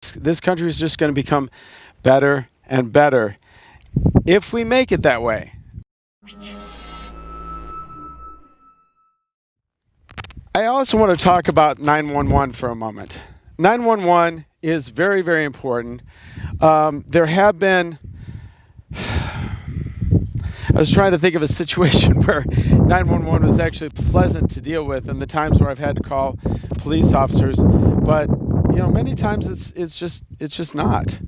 This country is just going to become better and better if we make it that way. I also want to talk about 911 for a moment. 911 is very, very important. There have been... I was trying to think of a situation where 911 was actually pleasant to deal with, and the times where I've had to call police officers. But many times it's just not.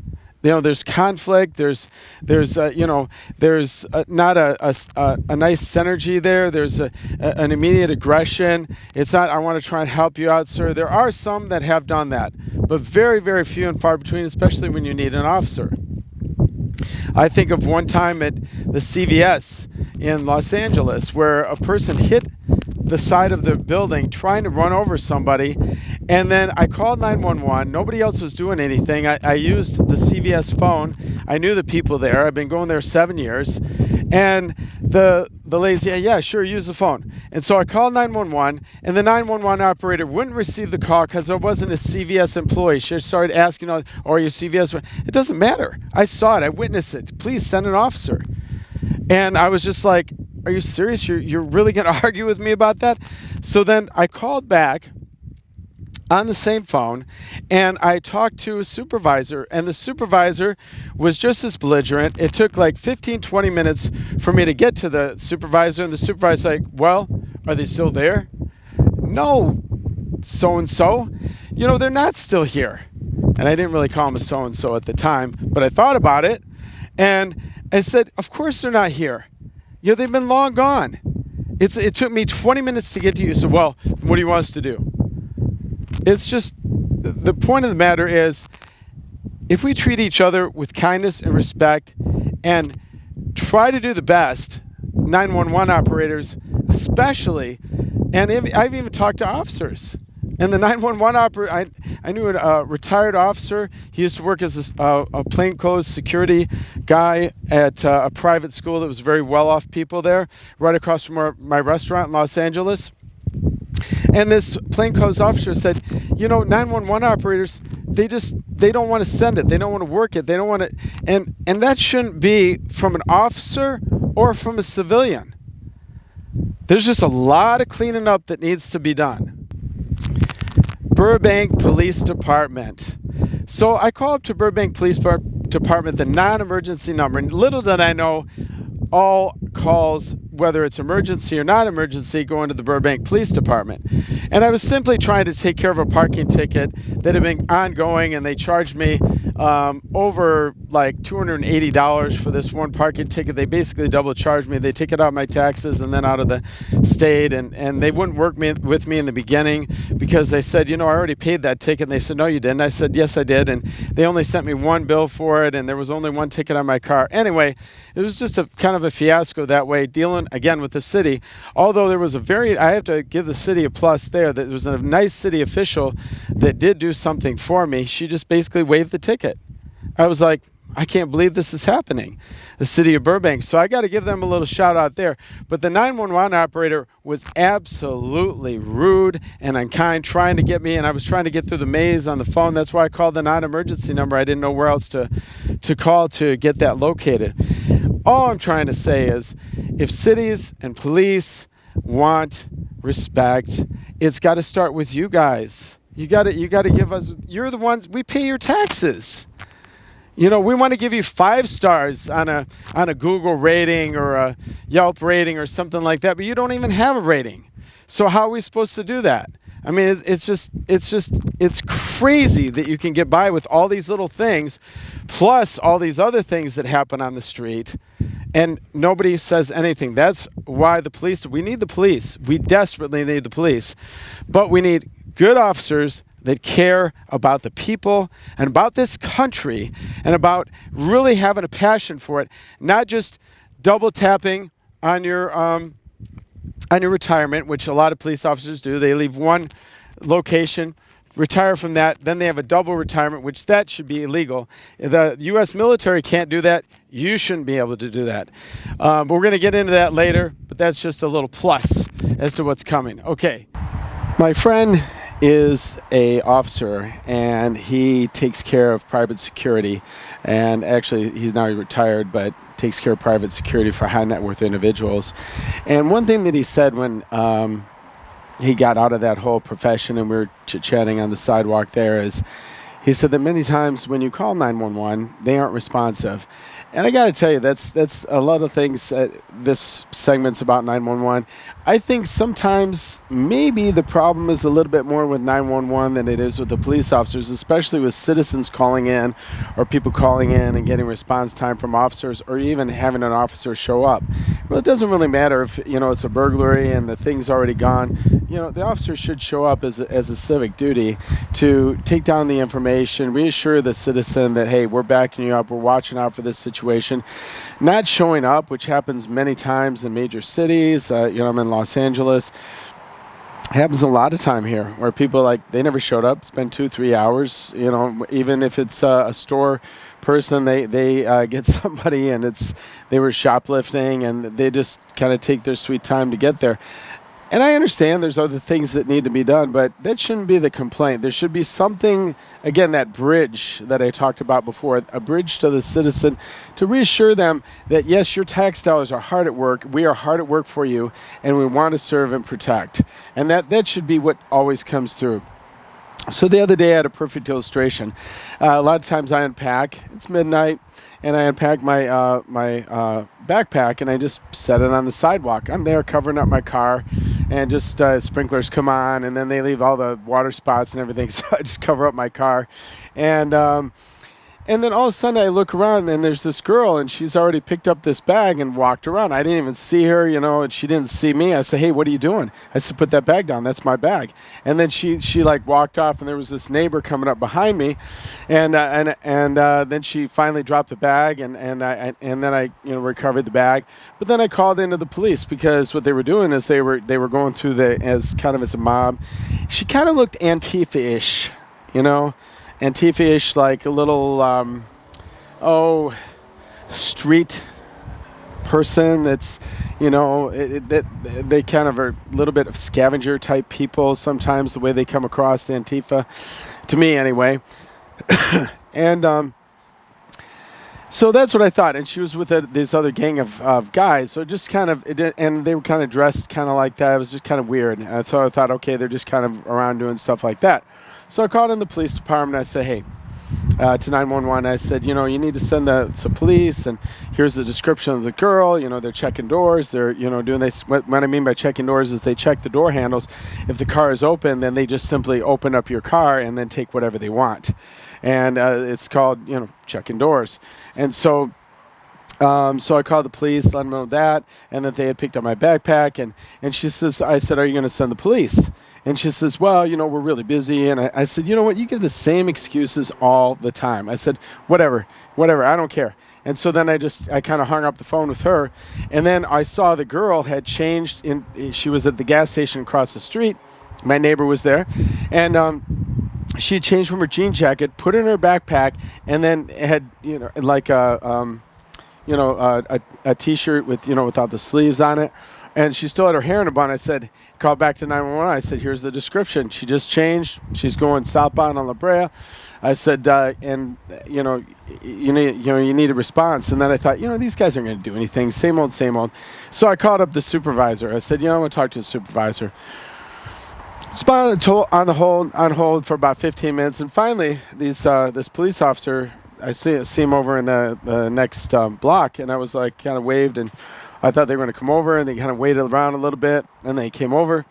There's conflict. There's not a nice synergy there. There's an immediate aggression. It's not, I want to try and help you out, sir. There are some that have done that, but very, very few and far between, especially when you need an officer. I think of one time at the CVS in Los Angeles where a person hit the side of the building trying to run over somebody, and then I called 911. Nobody else was doing anything. I used the CVS phone. I knew the people there. I've been going there 7 years, and the lady said, yeah, sure, use the phone. And so I called 911, and the 911 operator wouldn't receive the call because I wasn't a CVS employee. She started asking, are you CVS? It doesn't matter. I saw it. I witnessed it. Please send an officer. And I was just like, are you serious? You're really going to argue with me about that? So then I called back on the same phone, and I talked to a supervisor, and the supervisor was just as belligerent. It took like 15, 20 minutes for me to get to the supervisor, and the supervisor's like, well, are they still there? No, so-and-so. They're not still here. And I didn't really call him a so-and-so at the time, but I thought about it, and I said, of course they're not here. They've been long gone. It took me 20 minutes to get to you. So, well, what do you want us to do? It's just, the point of the matter is, if we treat each other with kindness and respect and try to do the best, 911 operators especially, and I've even talked to officers. And the 911 operator, I knew a retired officer. He used to work as a plainclothes security guy at a private school that was very well-off people there, right across from my restaurant in Los Angeles. And this plainclothes officer said, 911 operators, they don't want to send it. They don't want to work it. They don't want to, and that shouldn't be from an officer or from a civilian. There's just a lot of cleaning up that needs to be done. Burbank Police Department. So I called up to Burbank Police Department, the non-emergency number, and little did I know, all calls, whether it's emergency or not emergency, go into the Burbank Police Department. And I was simply trying to take care of a parking ticket that had been ongoing, and they charged me over like $280 for this one parking ticket. They basically double charged me. They take it out of my taxes and then out of the state, and they wouldn't work with me in the beginning because they said, I already paid that ticket. And they said, no, you didn't. I said, yes, I did. And they only sent me one bill for it, and there was only one ticket on my car. Anyway, it was just a kind of a fiasco that way, dealing again with the city. Although there was I have to give the city a plus there. There was a nice city official that did do something for me. She just basically waived the ticket. I was like, I can't believe this is happening. The city of Burbank. So I got to give them a little shout out there. But the 911 operator was absolutely rude and unkind, trying to get me, and I was trying to get through the maze on the phone. That's why I called the non-emergency number. I didn't know where else to call to get that located. All I'm trying to say is, if cities and police want respect, it's got to start with you guys. You got to give us. You're the ones. We pay your taxes. We want to give you 5 stars on a Google rating or a Yelp rating or something like that, but you don't even have a rating. So how are we supposed to do that? I mean, it's crazy that you can get by with all these little things, plus all these other things that happen on the street, and nobody says anything. That's why we need the police. We desperately need the police, but we need good officers that care about the people and about this country and about really having a passion for it, not just double tapping on your retirement, which a lot of police officers do. They leave one location, retire from that, then they have a double retirement, which that should be illegal. The U.S. military can't do that. You shouldn't be able to do that. But we're going to get into that later, but that's just a little plus as to what's coming. Okay, my friend, is a officer, and he takes care of private security. And actually, he's now retired, but takes care of private security for high net worth individuals. And one thing that he said when he got out of that whole profession, and we were chit-chatting on the sidewalk there, is he said that many times when you call 911, they aren't responsive. And I got to tell you, that's a lot of things. This segment's about 911. I think sometimes maybe the problem is a little bit more with 911 than it is with the police officers, especially with citizens calling in or people calling in and getting response time from officers, or even having an officer show up. Well, it doesn't really matter if it's a burglary and the thing's already gone. The officer should show up as a civic duty to take down the information, reassure the citizen that, hey, we're backing you up, we're watching out for this situation. Not showing up, which happens many times in major cities. I'm in Los Angeles. Happens a lot of time here where people they never showed up, spend 2-3 hours, even if it's a store person, they get somebody and they were shoplifting, and they just kind of take their sweet time to get there. And I understand there's other things that need to be done, but that shouldn't be the complaint. There should be something, again, that bridge that I talked about before, a bridge to the citizen to reassure them that, yes, your tax dollars are hard at work. We are hard at work for you, and we want to serve and protect. And that should be what always comes through. So the other day I had a perfect illustration. A lot of times I unpack. It's midnight, and I unpack my backpack, and I just set it on the sidewalk. I'm there covering up my car, and just sprinklers come on, and then they leave all the water spots and everything, so I just cover up my car. And then all of a sudden I look around, and there's this girl, and she's already picked up this bag and walked around. I didn't even see her, and she didn't see me. I said, hey, what are you doing? I said, put that bag down. That's my bag. And then she walked off, and there was this neighbor coming up behind me, and then she finally dropped the bag, and then I recovered the bag. But then I called into the police, because what they were doing is they were going through as a mob. She kind of looked Antifa-ish, Antifa-ish, like a little, street person that's, that they kind of are a little bit of scavenger type people sometimes, the way they come across, Antifa, to me anyway. And so that's what I thought. And she was with this other gang of guys. So just kind of, and they were kind of dressed kind of like that. It was just kind of weird. And so I thought, okay, they're just kind of around doing stuff like that. So I called in the police department. I said, hey, to 911, I said, you need to send to police, and here's the description of the girl. They're checking doors. They're, doing this. What I mean by checking doors is they check the door handles. If the car is open, then they just simply open up your car and then take whatever they want. And it's called, checking doors. And so I called the police, let them know that, and that they had picked up my backpack. And she says, I said, are you going to send the police? And she says, well, we're really busy. And I said, you know what? You give the same excuses all the time. I said, whatever, I don't care. And so then I kind of hung up the phone with her. And then I saw the girl had changed. She was at the gas station across the street. My neighbor was there. And she had changed from her jean jacket, put it in her backpack, and then had, like a T-shirt with, without the sleeves on it. And she still had her hair in a bun. I said, call back to 911. I said, here's the description. She just changed. She's going southbound on La Brea. I said, you need a response. And then I thought, these guys aren't going to do anything. Same old, same old. So I called up the supervisor. I said, I'm going to talk to the supervisor. On hold for about 15 minutes. And finally, this police officer, I see him over in the next block. And I was kind of waved, and I thought they were going to come over, and they kind of waited around a little bit, and they came over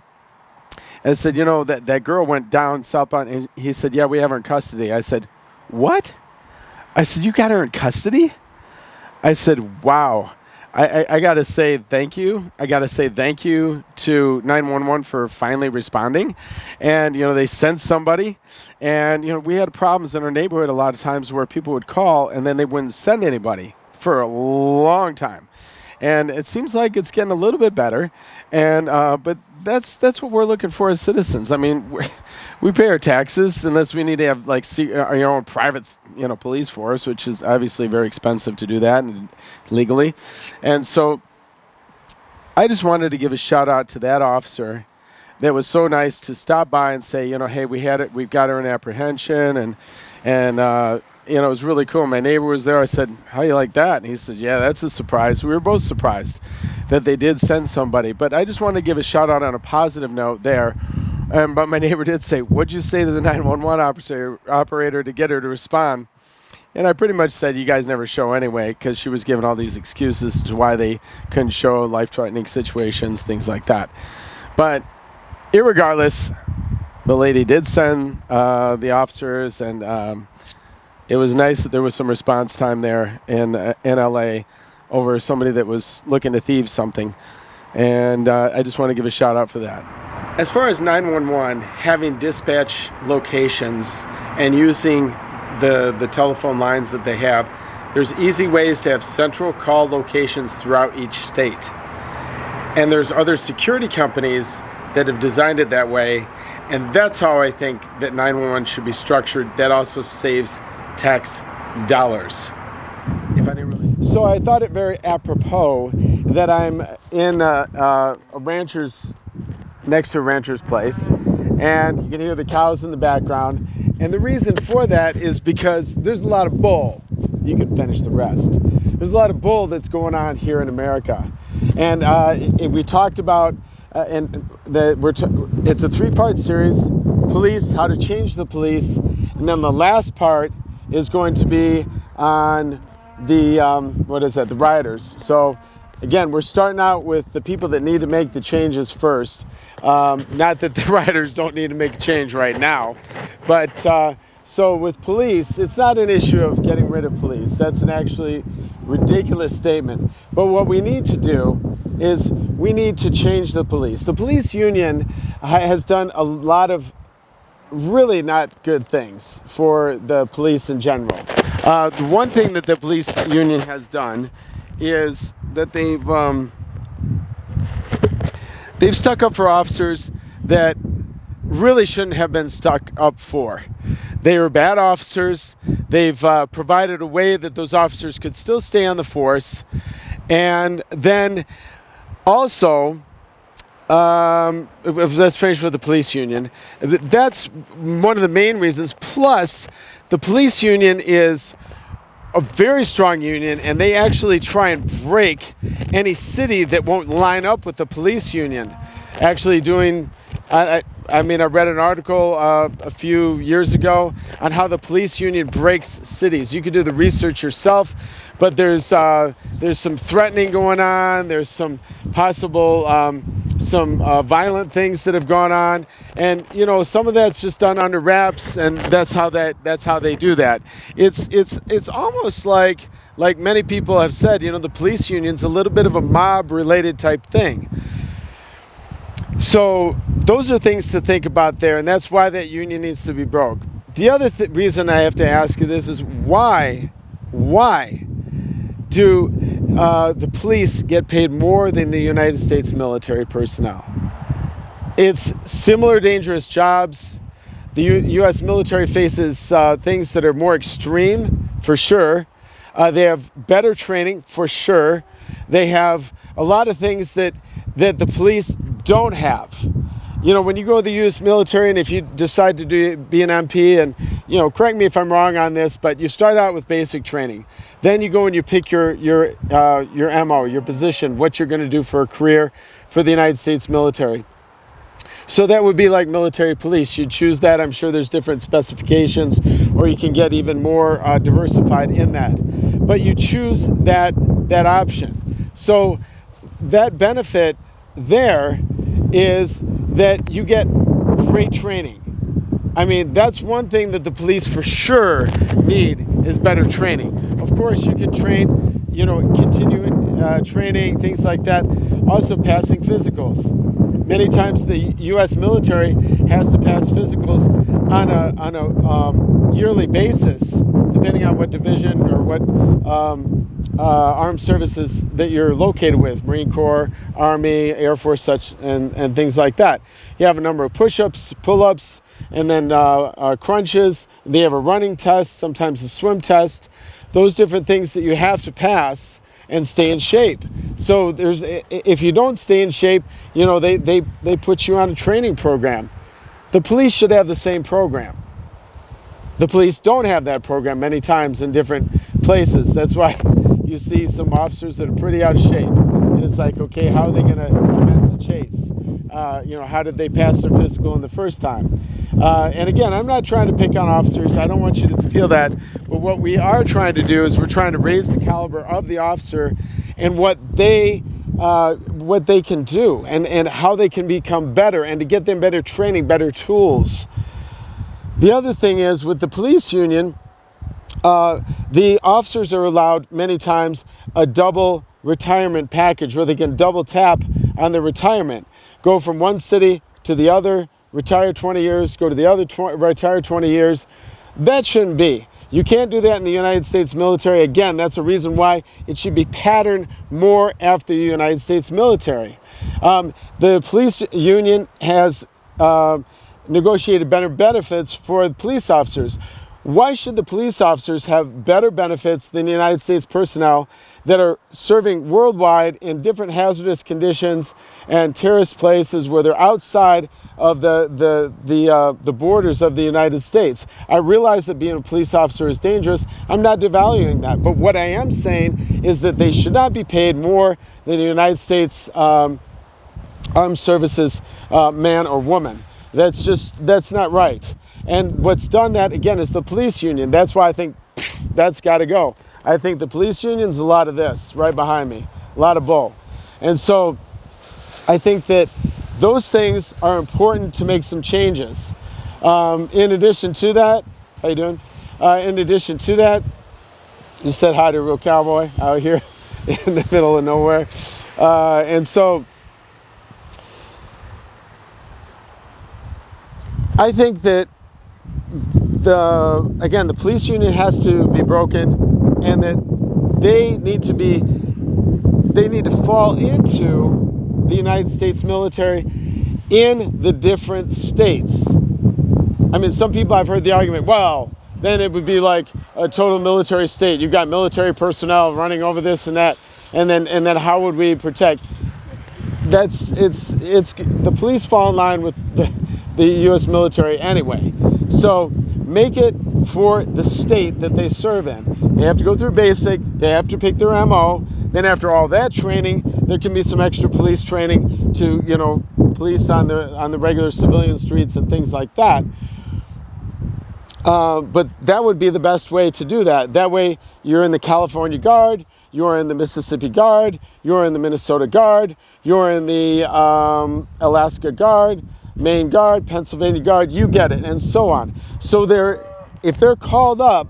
and said, that girl went down southbound, and he said, yeah, we have her in custody. I said, what? I said, you got her in custody? I said, wow. I got to say thank you. I got to say thank you to 911 for finally responding. And, they sent somebody. And, we had problems in our neighborhood a lot of times where people would call, and then they wouldn't send anybody for a long time. And it seems like it's getting a little bit better, and but that's what we're looking for as citizens. I mean, we pay our taxes unless we need to have our own private police force, which is obviously very expensive to do that and legally. And so I just wanted to give a shout out to that officer that was so nice to stop by and say, hey, we've got her in apprehension, and it was really cool. My neighbor was there. I said, how you like that? And he said, yeah, that's a surprise. We were both surprised that they did send somebody. But I just wanted to give a shout out on a positive note there. But my neighbor did say, what'd you say to the 911 operator to get her to respond? And I pretty much said, you guys never show anyway, because she was giving all these excuses to why they couldn't show, life-threatening situations, things like that. But irregardless, the lady did send the officers, and it was nice that there was some response time there in LA over somebody that was looking to thieve something. And I just want to give a shout out for that. As far as 911, having dispatch locations and using the telephone lines that they have, there's easy ways to have central call locations throughout each state. And there's other security companies that have designed it that way, and that's how I think that 911 should be structured. That also saves tax dollars. So I thought it very apropos that I'm in a rancher's, next to a rancher's place, and you can hear the cows in the background. And the reason for that is because there's a lot of bull. You can finish the rest. There's a lot of bull that's going on here in America. And we talked about, it's a 3-part series, police, how to change the police. And then the last part is going to be on the, the rioters. So again, we're starting out with the people that need to make the changes first. Not that the rioters don't need to make a change right now, but so with police, it's not an issue of getting rid of police. That's an actually ridiculous statement. But what we need to do is we need to change the police. The police union has done a lot of really not good things for the police in general. The one thing that the police union has done is that they've stuck up for officers that really shouldn't have been stuck up for. They were bad officers. They've provided a way that those officers could still stay on the force. And then also, let's finish with the police union. That's one of the main reasons. Plus, the police union is a very strong union, and they actually try and break any city that won't line up with the police union. Actually doing, I read an article a few years ago on how the police union breaks cities. You can do the research yourself, but there's some threatening going on. There's some possible violent things that have gone on, and some of that's just done under wraps, and that's how they do that. It's almost like many people have said, the police union's a little bit of a mob-related type thing. So those are things to think about there, and that's why that union needs to be broke. The other reason I have to ask you this is why do the police get paid more than the United States military personnel? It's similar dangerous jobs. The U.S. military faces things that are more extreme, for sure. They have better training, for sure. They have a lot of things that the police don't have. When you go to the U.S. military, and if you decide to be an MP, and correct me if I'm wrong on this, but you start out with basic training. Then you go and you pick your MO, your position, what you're going to do for a career for the United States military. So that would be like military police. You'd choose that. I'm sure there's different specifications, or you can get even more diversified in that. But you choose that option. So that benefit there is that you get great training. That's one thing that the police for sure need is better training. Of course, you can train, continuing training, things like that. Also passing physicals. Many times the U.S. military has to pass physicals on a yearly basis, depending on what division or what armed services that you're located with, Marine Corps, Army, Air Force, such and things like that. You have a number of push-ups, pull-ups, and then crunches. They have a running test, sometimes a swim test. Those different things that you have to pass. and stay in shape. So if you don't stay in shape, they put you on a training program. The police should have the same program. The police don't have that program many times in different places. That's why you see some officers that are pretty out of shape. And it's like, okay, how are they going to commence a chase? How did they pass their physical in the first time? And again, I'm not trying to pick on officers. I don't want you to feel that. But what we are trying to do is we're trying to raise the caliber of the officer and what they can do and how they can become better and to get them better training, better tools. The other thing is with the police union, the officers are allowed many times a double retirement package where they can double tap on their retirement. Go from one city to the other, retire 20 years, go to the other, retire 20 years. That shouldn't be. You can't do that in the United States military. Again, that's a reason why it should be patterned more after the United States military. The police union has negotiated better benefits for the police officers. Why should the police officers have better benefits than the United States personnel that are serving worldwide in different hazardous conditions and terrorist places where they're outside of the borders of the United States? I realize that being a police officer is dangerous. I'm not devaluing that. But what I am saying is that they should not be paid more than the United States Armed Services man or woman. That's not right. And what's done that, again, is the police union. That's why I think that's got to go. I think the police union's a lot of this right behind me, a lot of bull. And so I think that those things are important to make some changes. In addition to that, how you doing? In addition to that, you said hi to a real cowboy out here in the middle of nowhere. And so I think that the police union has to be broken, and that they need to fall into the United States military in the different states. I mean, some people, I've heard the argument, well, then it would be like a total military state. You've got military personnel running over this and that, and then how would we protect? It's the police fall in line with the U.S. military anyway. So make it for the state that they serve in. They have to go through basic, they have to pick their MO. Then after all that training, there can be some extra police training to, police on the regular civilian streets and things like that. But that would be the best way to do that. That way you're in the California Guard, you're in the Mississippi Guard, you're in the Minnesota Guard, you're in the Alaska Guard, Maine Guard, Pennsylvania Guard, you get it, and so on. So if they're called up,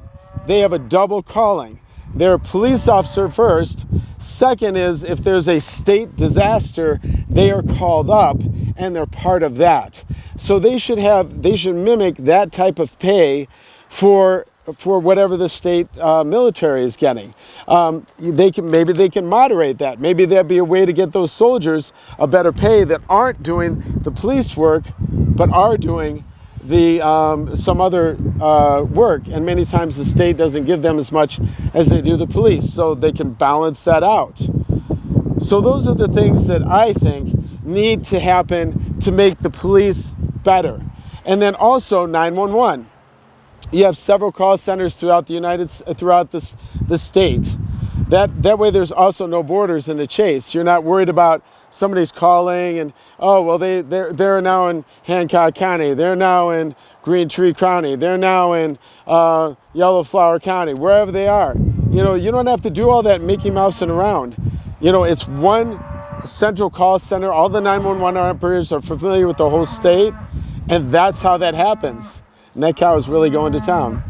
they have a double calling. They're a police officer first. Second is if there's a state disaster, they are called up and they're part of that. So they should mimic that type of pay for whatever the state military is getting. Maybe they can moderate that. Maybe there'd be a way to get those soldiers a better pay that aren't doing the police work, but are doing some other work. And many times the state doesn't give them as much as they do the police, so they can balance that out. So those are the things that I think need to happen to make the police better. And then also 911. You have several call centers throughout the state. That way there's also no borders in the chase. You're not worried about somebody's calling and, oh, well, they're now in Hancock County. They're now in Green Tree County. They're now in Yellow Flower County, wherever they are. You don't have to do all that Mickey Mousing around. It's one central call center. All the 911 operators are familiar with the whole state, and that's how that happens. And that cow is really going to town.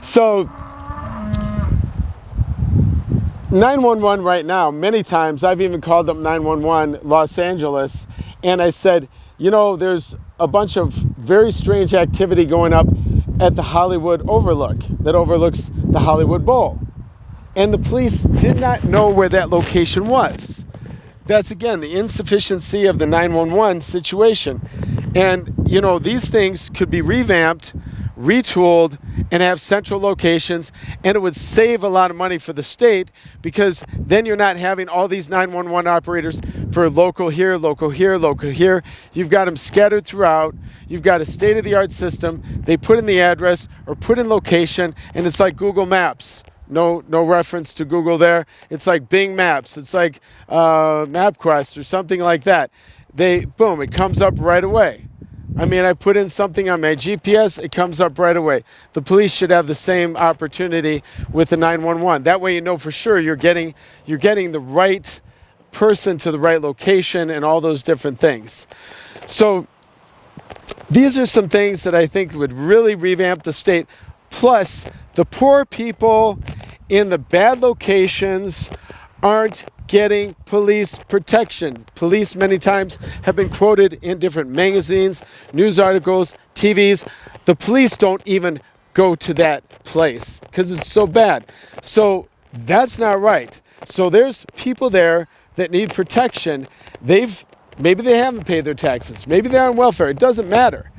So 911 right now, many times I've even called up 911 Los Angeles, and I said, there's a bunch of very strange activity going up at the Hollywood Overlook that overlooks the Hollywood Bowl. And the police did not know where that location was. That's, again, the insufficiency of the 911 situation. And, these things could be revamped, retooled, and have central locations, and it would save a lot of money for the state, because then you're not having all these 911 operators for local here, local here, local here. You've got them scattered throughout. You've got a state-of-the-art system. They put in the address or put in location, and it's like Google Maps. No reference to Google there. It's like Bing Maps. It's like MapQuest or something like that. Boom, it comes up right away. I mean, I put in something on my GPS, it comes up right away. The police should have the same opportunity with the 911. That way you know for sure you're getting the right person to the right location and all those different things. So these are some things that I think would really revamp the state. Plus, the poor people in the bad locations aren't getting police protection. Police many times have been quoted in different magazines, news articles, TVs. The police don't even go to that place because it's so bad. So that's not right. So there's people there that need protection. Maybe they haven't paid their taxes. Maybe they're on welfare. It doesn't matter.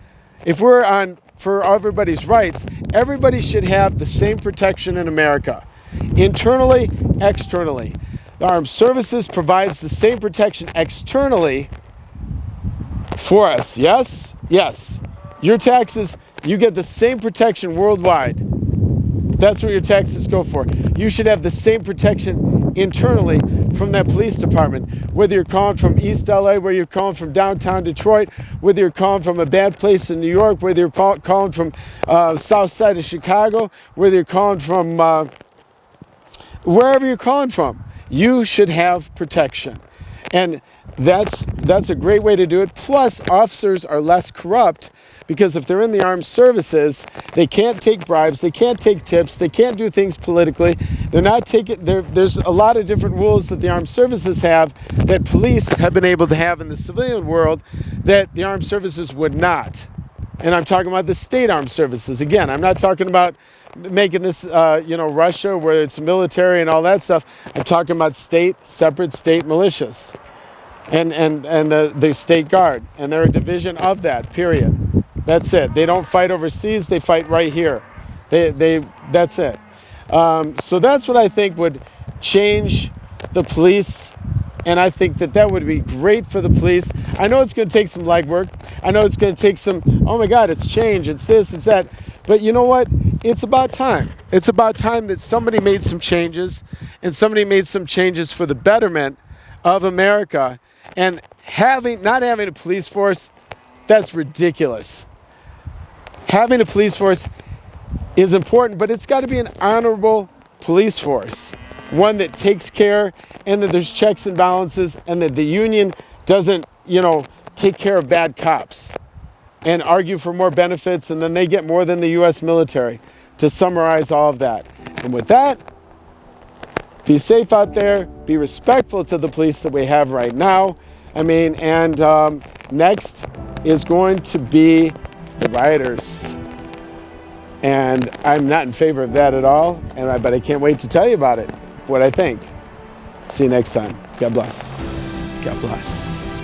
If we're on for everybody's rights, everybody should have the same protection in America. Internally, externally. The Armed Services provides the same protection externally for us. Yes? Yes. Your taxes, you get the same protection worldwide. That's what your taxes go for. You should have the same protection internally from that police department. Whether you're calling from East LA, whether you're calling from downtown Detroit, whether you're calling from a bad place in New York, whether you're calling from south side of Chicago, whether you're calling from wherever you're calling from. You should have protection. And that's a great way to do it. Plus, officers are less corrupt because if they're in the armed services, they can't take bribes, they can't take tips, they can't do things politically. There's a lot of different rules that the armed services have that police have been able to have in the civilian world that the armed services would not. And I'm talking about the state armed services. Again, I'm not talking about making this, Russia, where it's military and all that stuff. I'm talking about separate state militias and the state guard. And they're a division of that, period. That's it. They don't fight overseas. They fight right here. That's it. So that's what I think would change the police. And I think that would be great for the police. I know it's going to take some legwork. I know it's going to take some, oh my God, it's change, it's this, it's that. But you know what? It's about time. It's about time that somebody made some changes, and somebody made some changes for the betterment of America. And not having a police force, that's ridiculous. Having a police force is important, but it's got to be an honorable police force. One that takes care, and that there's checks and balances, and that the union doesn't, take care of bad cops and argue for more benefits, and then they get more than the U.S. military, to summarize all of that. And with that, be safe out there, be respectful to the police that we have right now. Next is going to be the rioters. And I'm not in favor of that at all, but I can't wait to tell you about it, what I think. See you next time. God bless. God bless.